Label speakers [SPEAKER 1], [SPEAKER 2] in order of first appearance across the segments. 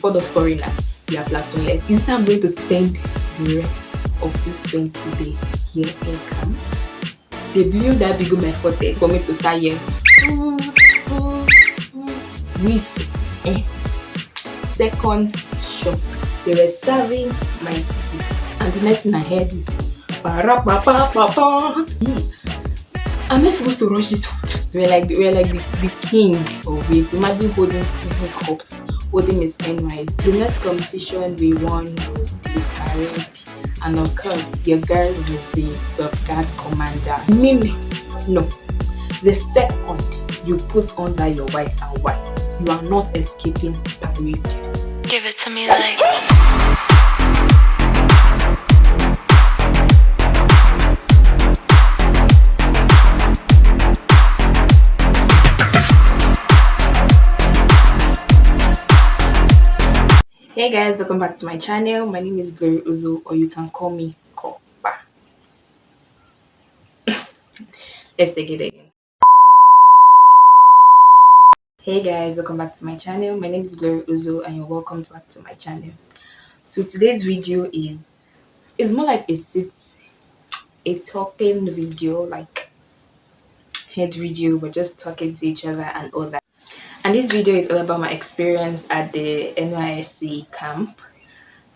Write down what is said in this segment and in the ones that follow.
[SPEAKER 1] before those foreigners, we are platoonless. Is I'm going to spend the rest of these 20 days here in camp? They blew that big on my forehead for me to start here. Nyse. Second shock. They were serving my food, and the next thing I heard is am I supposed to rush this food? We're like the king of it. Imagine holding two cups, holding Miss NYSC. The next competition we won was the parade, and of course your girl will be sub-guard commander. Minutes, no. The second you put under your white and white, you are not escaping parade.
[SPEAKER 2] Give it to me like.
[SPEAKER 1] Hey guys, welcome back to my channel. My name is Glory Uzo, or you can call me Corper. Let's take it again. Hey guys, welcome back to my channel. My name is Glory Uzo and you're welcome back to my channel. So today's video is more like a talking video, like head video. We're just talking to each other and all that. And this video is all about my experience at the NYSC camp.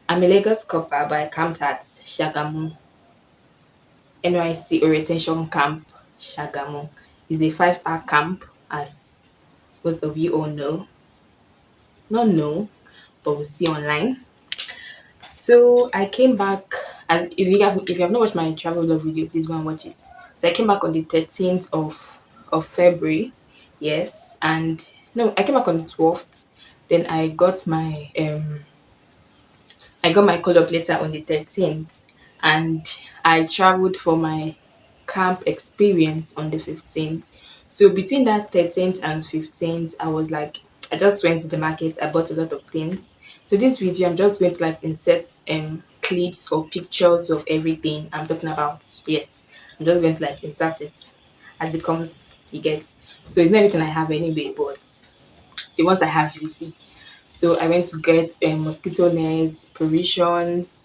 [SPEAKER 1] I'm a Lagos Corper, but I camped at Sagamu. NYSC Orientation Camp, Sagamu is a 5-star camp, as most of you all know. Not know, but we'll see online. So I came back, as if you have not watched my travel vlog video, please go and watch it. So I came back on the 13th of February, yes, and no, I came back on the 12th. Then I got my call-up letter on the 13th, and I traveled for my camp experience on the 15th. So between that 13th and 15th, I just went to the market. I bought a lot of things. So this video, I'm just going to like insert clips or pictures of everything I'm talking about. Yes, I'm just going to like insert it as it comes. You get. So it's not everything I have anyway, but the ones I have, you will see. So I went to get mosquito nets, provisions,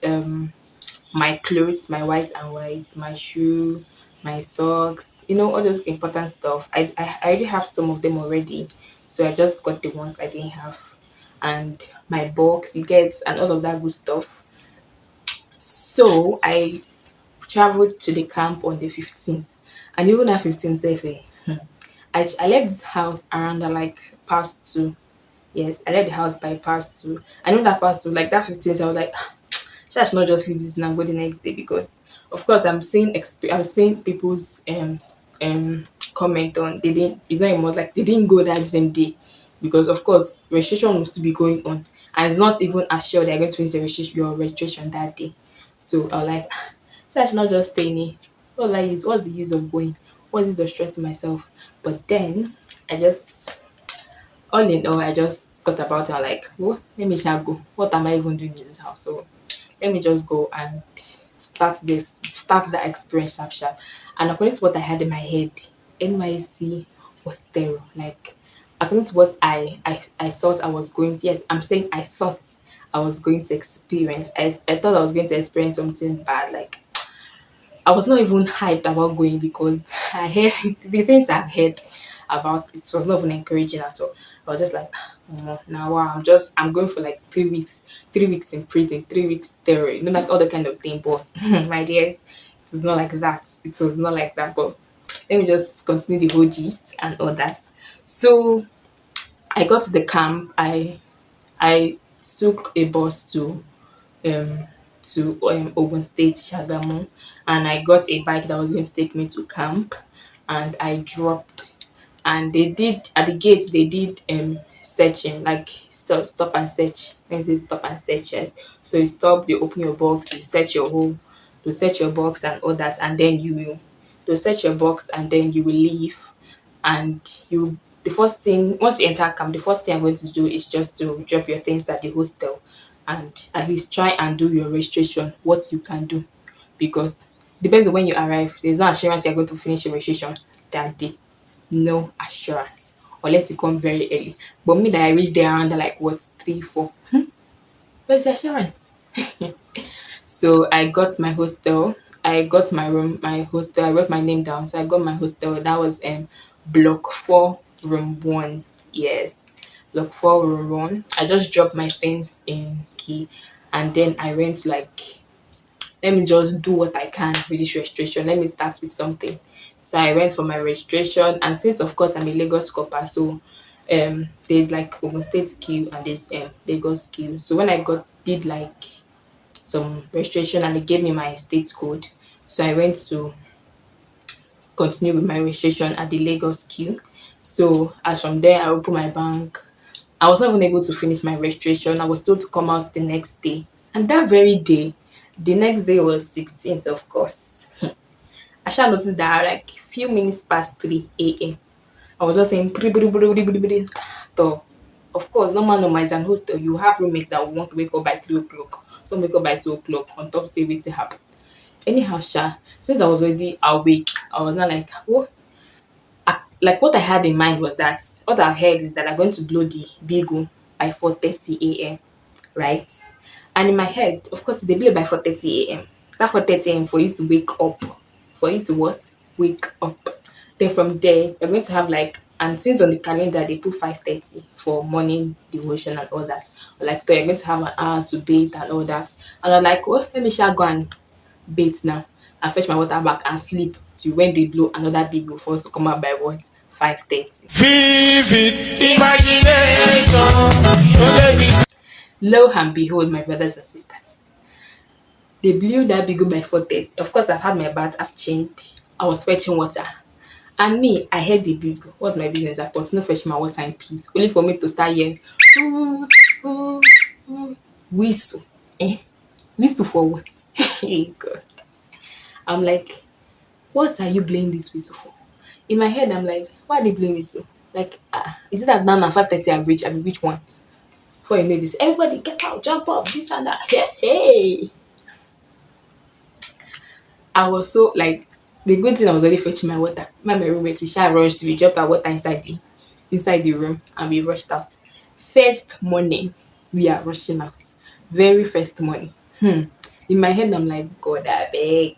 [SPEAKER 1] my clothes, my white and white, my shoe, my socks, all those important stuff. I already have some of them already, so I just got the ones I didn't have, and my box, you get, and all of that good stuff. So I traveled to the camp on the 15th, and even at 15th, I left this house around like past 2. Yes, I left the house by past 2. I know that past 2, like that 15th, I was like, I should not just leave this and go the next day, because of course I'm seeing people's comment on they didn't. It's not even like they didn't go that same day, because of course registration was to be going on, and it's not even assured they're going to finish your registration that day. So I was like, so I should not just stay in. What's the use of going? What is the stress to myself? But then all in all, I just thought about it. I'm like, well, let me just go. What am I even doing in this house? So let me just go and start that experience sharp. And according to what I had in my head, NYSC was terror. Like, according to what I thought I was going to, yes, I'm saying I thought I was going to experience. I thought I was going to experience something bad. Like, I was not even hyped about going, because I heard the things I've heard about it was not even encouraging at all. I was just like, oh, now wow, I'm going for like 3 weeks in prison, 3 weeks terror, like all the kind of thing. But my dears, it was not like that. It was not like that. But let me just continue the whole gist and all that. So I got to the camp. I took a bus to Ogun State, Sagamu, and I got a bike that was going to take me to camp, and I dropped. And they did at the gate. They did searching, like stop and search. When say stop and search, yes. So you stop, they open your box, you search your hole, you search your box and all that, and then you search your box, and then you will leave. And the first thing, once you enter camp, the first thing I'm going to do is just to drop your things at the hostel, and at least try and do your registration, what you can do, because depends on when you arrive. There's no assurance you're going to finish your registration that day. No assurance, unless you come very early. But me, that I reached there around like what, 3, 4. Where's the assurance? So I got my hostel. I got my room, my hostel. I wrote my name down. So I got my hostel. That was block 4, room 1. Yes. Block 4, room 1. I just dropped my things in key, and then I went to like, let me just do what I can with this registration. Let me start with something. So I went for my registration, and since of course I'm a Lagos Corper, so there's like Ogun State queue and there's Lagos queue. So when I got did like some registration and they gave me my state code, so I went to continue with my registration at the Lagos queue. So as from there, I opened my bank. I was not even able to finish my registration. I was told to come out the next day, and that very day, the next day was 16th, of course. I shall notice that like few minutes past 3 a.m. I was just saying, "Bri, bri, bri, bri, bri, bri." So, of course, normal is an hostel. You have roommates that want to wake up by 3 o'clock. Some wake up by 2 o'clock. On top, say waiting happen. Anyhow, since I was already awake, I was not like, oh, like what I had in mind was that what I heard is that I'm going to blow the beagle by 4:30 a.m. Right? And in my head, of course, they blow by 4:30 a.m. That 4:30 a.m. for you to wake up, for you to what? Wake up. Then from there, you're going to have like, and since on the calendar they put 5:30 for morning devotion and all that, like so you're going to have an hour to bathe and all that. And I'm like, oh, let me shall go and bathe now and fetch my water back and sleep till when they blow another big go for us to come out by what? 5:30.
[SPEAKER 3] Vivid imagination.
[SPEAKER 1] Lo and behold, my brothers and sisters, they blew that big by 4:30. Of course, I've had my bath, I've changed, I was fetching water. And me, I heard the big. What's my business? I continue fetching my water in peace. Only for me to start hearing ooh, ooh, ooh, whistle. Eh? Whistle for what? Hey God. I'm like, what are you blowing this whistle for? In my head, I'm like, why are they blowing whistle? Like, is it that now na 5:30 I reach? I mean, which one? Before you know this, everybody get out, jump up, this and that. Hey, hey. I was so like, the good thing I was already fetching my water. My roommate, we shall rushed, we dropped our water inside the room and we rushed out. First morning, we are rushing out. Very first morning. In my head, I'm like, God, I beg.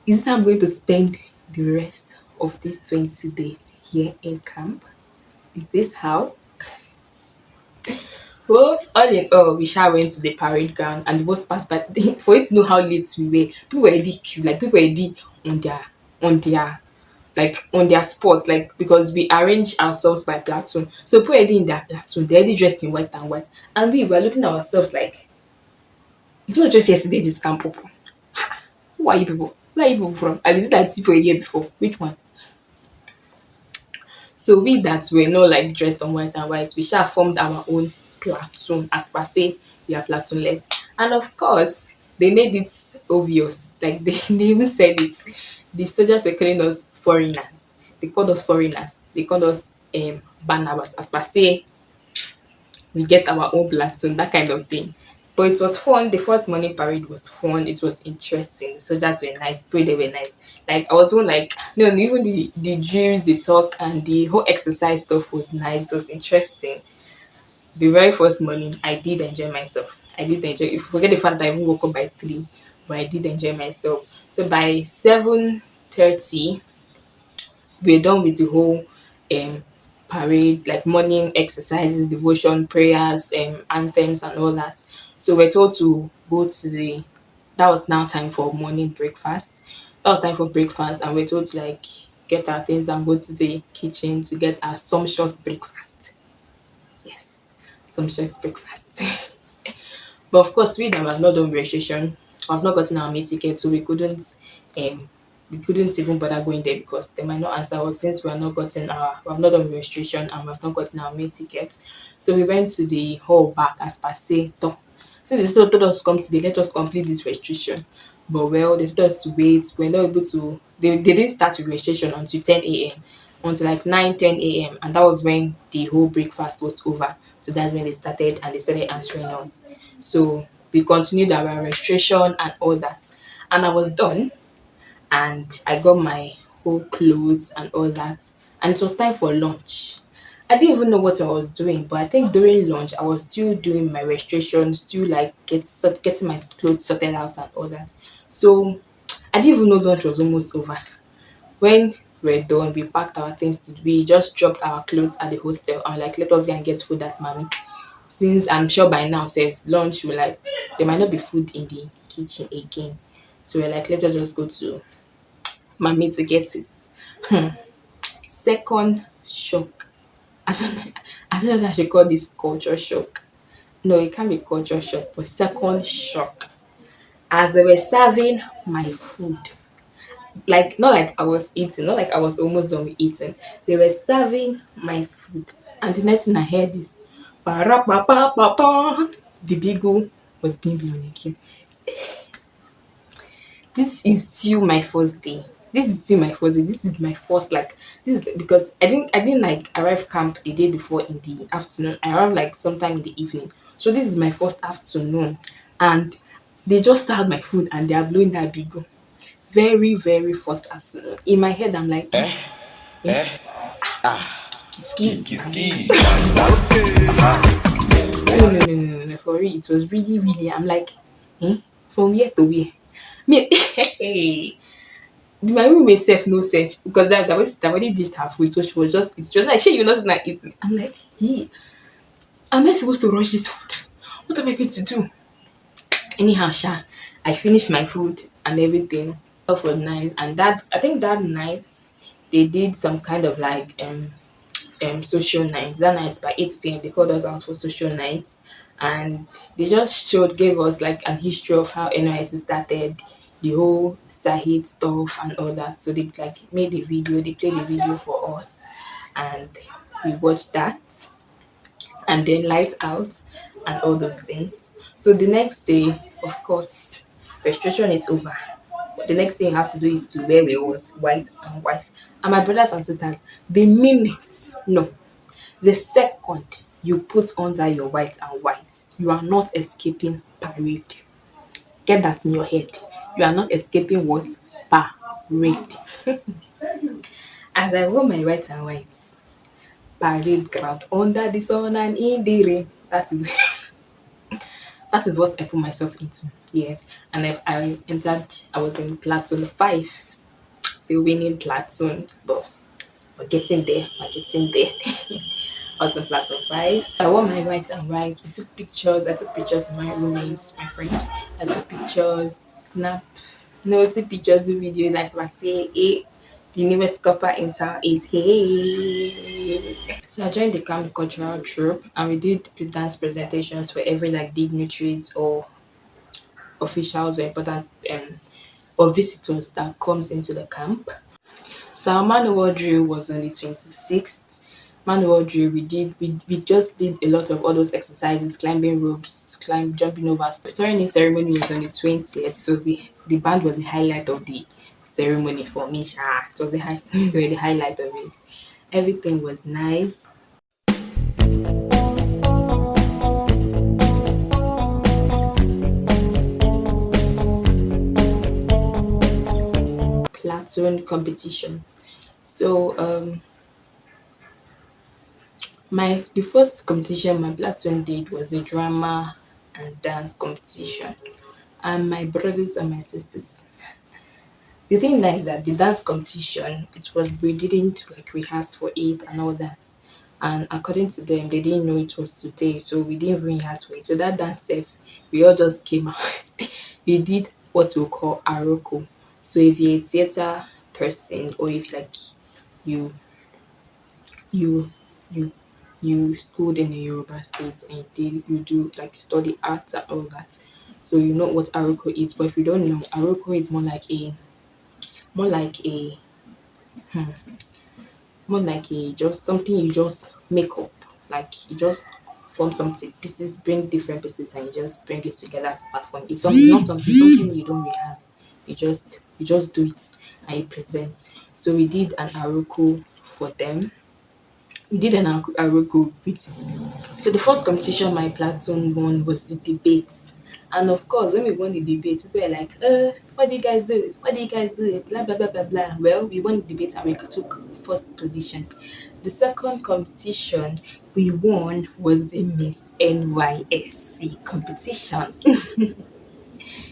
[SPEAKER 1] Is this how I'm going to spend the rest of these 20 days here in camp? Is this how? Well, all in all, we shall went to the parade ground and the most part, but for you to know how late we were, people were already queue, like people were already on their on their spots, like because we arrange ourselves by platoon. So people already in their platoon, they already dressed in white and white. And we were looking at ourselves like it's not just yesterday this camp open. Who are you people? Where are you people from? I visited that people a year before. Which one? So we that were not like dressed on white and white, we shall formed our own platoon as per se we are platoonless. And of course, they made it obvious. Like they even said it. The soldiers were calling us foreigners. They called us foreigners. They called us Barnabas as per se we get our own platoon, that kind of thing. But it was fun. The first morning parade was fun. It was interesting. So that's were nice. People they were nice. Like I was even like no, even the drills, the talk, and the whole exercise stuff was nice. It was interesting. The very first morning, I did enjoy myself. I did enjoy. If you forget the fact that I even woke up by 3, but I did enjoy myself. So by 7:30, we're done with the whole um parade, like morning exercises, devotion, prayers, anthems, and all that. So we're told to go to the. That was now time for morning breakfast. That was time for breakfast, and we're told to like get our things and go to the kitchen to get our sumptuous breakfast. Yes, sumptuous breakfast. But of course, we that have not done registration, have not gotten our meal ticket, so um we couldn't even bother going there because they might not answer us since we have not done registration and we have not gotten our meal ticket. So we went to the hall back as per se. Since they still told us to come today, let us complete this registration. But well, they told us to wait. We're not able to. They didn't start with registration until 10 a.m. until like 9, 10 a.m. And that was when the whole breakfast was over. So that's when they started and they started answering us. So we continued our registration and all that. And I was done and I got my whole clothes and all that. And it was time for lunch. I didn't even know what I was doing, but I think during lunch I was still doing my registration, still like getting my clothes sorted out and all that. So I didn't even know lunch was almost over. When we're done, we packed our things we just dropped our clothes at the hostel and like let us go and get food at mommy. Since I'm sure by now, say lunch will like there might not be food in the kitchen again. So we're like, let us just go to mommy to get it. Second shock. I don't know, I don't know if I should call this culture shock. No, it can't be culture shock, but second shock. As they were serving my food, like not like I was eating, not like I was almost done with eating. They were serving my food, and the next thing I heard is, "Ba-ra-ba-ba-ba-ba." The beagle was being blown again. This is still my first day. This is still my first day. This is my first like this is because I didn't like arrive camp the day before in the afternoon. I arrived like sometime in the evening. So this is my first afternoon, and they just served my food and they are blowing that beagle. Very very first afternoon. In my head, I'm like, eh, ski.
[SPEAKER 3] Ski, ski.
[SPEAKER 1] No, no, no, no, no, no. For real, it was really, really. I'm like, eh, from where to where? Me, hey, my roommate self no sense because that already dished her food, so she was just it's just like she you not not eating. I'm like, hey, am I supposed to rush this food? What am I going to do? Anyhow, I finished my food and everything. Off was nice, and that I think that night they did some kind of like social night. That night by 8 p.m. they called us out for social nights, and they just gave us like an history of how NYSC started, the whole Sahid stuff and all that. So they like made a video, they played a video for us, and we watched that, and then light out and all those things. So the next day, of course, registration is over. The next thing you have to do is to wear a what? White and white. And my brothers and sisters, the minute, no, the second you put under your white and white, you are not escaping parade. Get that in your head. You are not escaping what? Parade. As I wore my white and white, parade ground under the sun and in the rain. That is that is what I put myself into. Yeah. And I entered, I was in platoon 5, the winning platoon, but we're getting there, we're getting there. I was in platoon 5. I wore my white and white. We took pictures. I took pictures of my roommates, my friend. I took pictures, snap, no, took pictures, do video like I say, hey, the newest copper in town is hey. So I joined the camp cultural troupe and we did dance presentations for every like dignitaries or officials or important or visitors that comes into the camp. So our manual drill was on the 26th. Manual drill we just did a lot of all those exercises, climbing ropes, jumping over. Ceremony ceremony was on the 20th. So the band was the highlight of the ceremony for me. Sha. It was the highlight of it. Everything was nice. Platoon competitions. So the first competition my platoon did was a drama and dance competition. And my brothers and my sisters. The thing now is that the dance competition, it was we didn't like rehearse for it and all that. And according to them, they didn't know it was today, so we didn't rehearse for it. So that dance safe, we all just came out. We did what we call aroko. So if you're a theater person or if like you you you you schooled in a Yoruba state and you do like study arts and all that. So you know what Aroko is, but if you don't know, Aroko is more like a more like a just something you just make up. Like you just form something pieces, bring different pieces and you just bring it together to perform. It's not something you don't rehearse. You just do it and you present. So we did an Aroko for them. We did an Arugo with. So the first competition my platoon won was the debate. And of course, when we won the debate, people were like, what do you guys do? What do you guys do? Blah, blah, blah, blah, blah. Well, we won the debate and we took first position. The second competition we won was the Miss NYSC competition.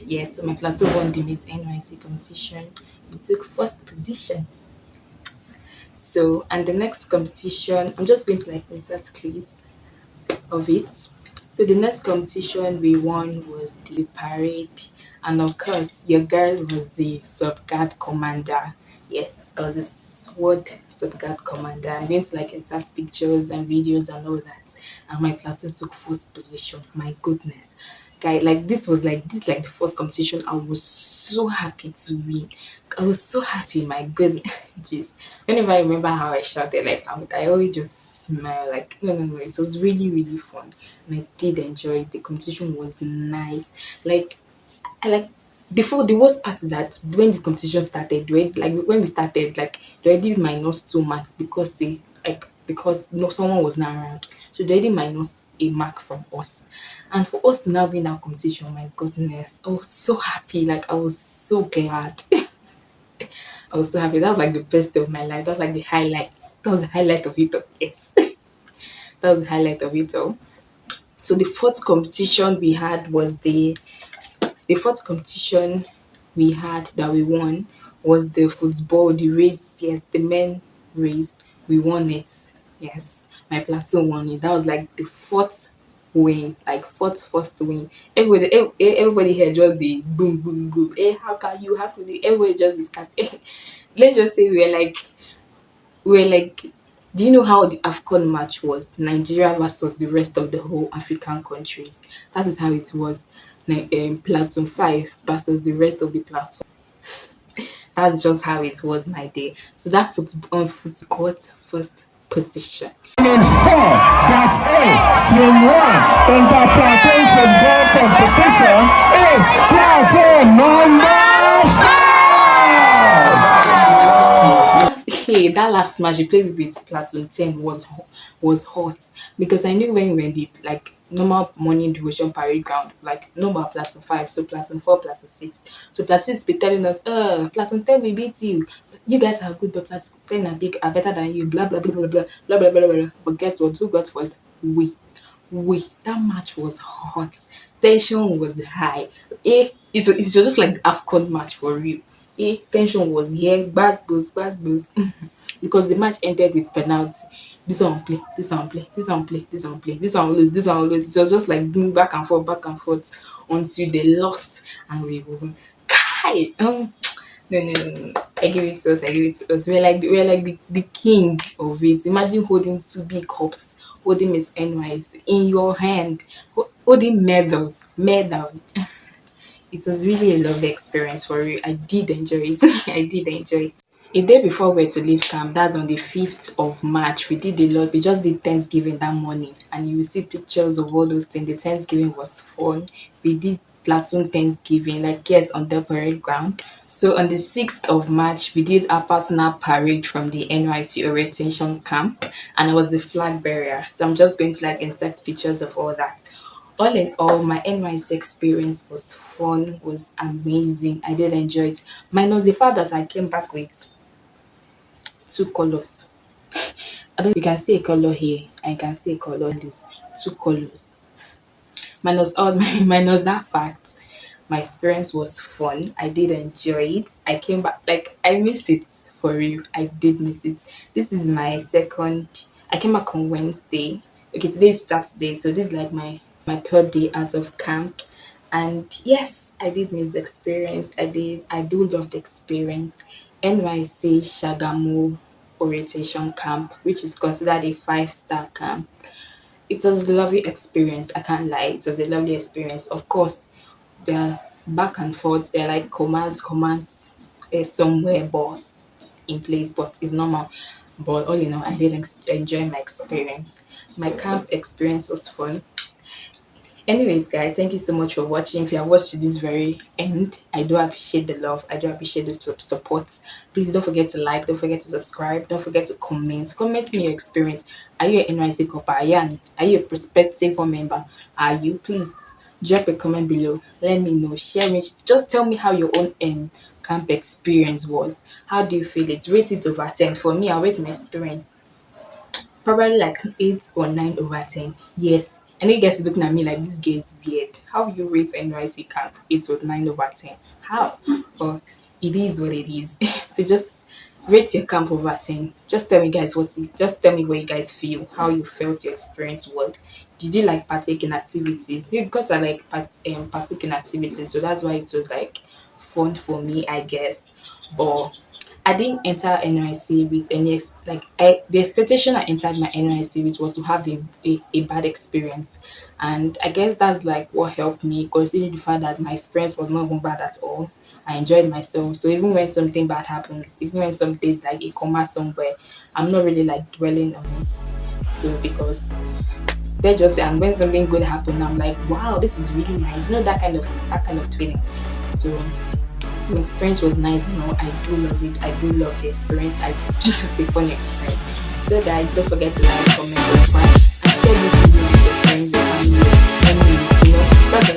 [SPEAKER 1] Yes, so my platoon won the Miss NYC competition. We took first position. So, and the next competition, I'm just going to like insert clips of it. So the next competition we won was the parade, and of course, your girl was the sub guard commander. Yes, I was a SWORD sub guard commander. I'm going to like insert pictures and videos and all that. And my platoon took first position. My goodness, guy, like this like the first competition. I was so happy to win. I was so happy. My goodness, jeez. Whenever I remember how I shouted, like I always just smile. Like no, it was really really fun, and I did enjoy it. The competition was nice. Like I like the worst part is that when the competition started, when we started, like they already minus 2 marks because because no someone was not around. So they already minus a mark from us. And for us to now win that competition, my goodness, I was so happy. Like I was so glad. I was so happy. That was like the best day of my life. That was like the highlight. That was the highlight of it all. Yes. That was the highlight of it all. So the fourth competition we had was the fourth competition we had that we won was the football, the race. Yes, the men race. We won it. Yes, my platoon won it. That was like the fourth win, like fourth first win. Everybody here just the boom, boom, boom. Hey, how can you? How could you? Everybody just be scattered. Let's just say we're like, do you know how the AFCON match was? Nigeria versus the rest of the whole African countries. That is how it was. Platoon 5 versus the rest of the platoon. That's just how it was my day. So that foot got first position.
[SPEAKER 3] In four, that's A, stream one, in the platoon football competition is platoon number 5.
[SPEAKER 1] Hey, that last match we played with Platoon 10 was hot because I knew when we were in the like normal morning devotion parade ground, like normal Platoon 5, so Platoon 4, Platoon 6. So Platoon 6 be telling us, Platoon 10 we beat you. You guys are good, but Platoon 10 are better than you, blah blah blah blah blah blah blah blah blah. But guess what? Who got first? That match was hot. Tension was high. It's just like the AFCON match for real. Tension was here, bad boost. Because the match ended with penalty. This one play, this one play, this one play, this one play, this one lose, this one lose. It was just like doing back and forth until they lost and we won. Kai, no. I give it to us. We're like the king of it. Imagine holding two big cups, holding Miss NYS in your hand, holding medals. It was really a lovely experience for you. I did enjoy it. I did enjoy it. A day before we were to leave camp, that's on the 5th of March, we did a lot. We just did Thanksgiving that morning, and you will see pictures of all those things. The Thanksgiving was fun. We did platoon Thanksgiving, like yes, on the parade ground. So on the 6th of March, we did our personal parade from the NYSC Orientation Camp, and I was the flag bearer. So I'm just going to like insert pictures of all that. All in all, my NYC experience was fun, was amazing. I did enjoy it. Minus the fact that I came back with two colors. I don't You can see a color here, and you can see a color in this. Two colors. Minus all minus that fact, my experience was fun. I did enjoy it. I came back like I miss it for real. I did miss it. This is my second. I came back on Wednesday. Okay, today is Saturday, so this is like my third day out of camp. And yes, I did miss the experience. I do love the experience. NYC Sagamu Orientation Camp, which is considered a 5-star camp. It was a lovely experience. I can't lie. It was a lovely experience. Of course, they're back and forth. They're like commands somewhere, but in place, but it's normal. But all in all, I did enjoy my experience. My camp experience was fun. Anyways, guys, thank you so much for watching. If you have watched to this very end, I do appreciate the love. I do appreciate the support. Please don't forget to like, don't forget to subscribe, don't forget to comment. Comment me your experience. Are you an NYC Corper? Are you a prospective member? Are you? Please drop a comment below. Let me know. Share it. Just tell me how your own camp experience was. How do you feel it? Rate it over 10. For me, I'll rate my experience probably like 8 or 9 over 10. Yes. I know you guys are looking at me like this girl is weird. How you rate NYC camp 8 or 9 over 10? How? But it is what it is. So just rate your camp over 10. Just tell me guys just tell me what you guys feel, how you felt your experience was. Did you like partake in activities? Maybe because I like partake in activities, so that's why it was like fun for me, I guess. But I didn't enter NYC with any the expectation I entered my NYC with was to have a bad experience, and I guess that's like what helped me, considering the fact that my experience was not even bad at all. I enjoyed myself, so even when something bad happens, even when something's like a comma somewhere, I'm not really like dwelling on it. So because they just and when something good happened, I'm like, wow, this is really nice. You know that kind of feeling. So the experience was nice, I do love it. I do love the experience. It was a fun experience. So guys, don't forget to like, comment, subscribe, and share this video with your friends, your family, that's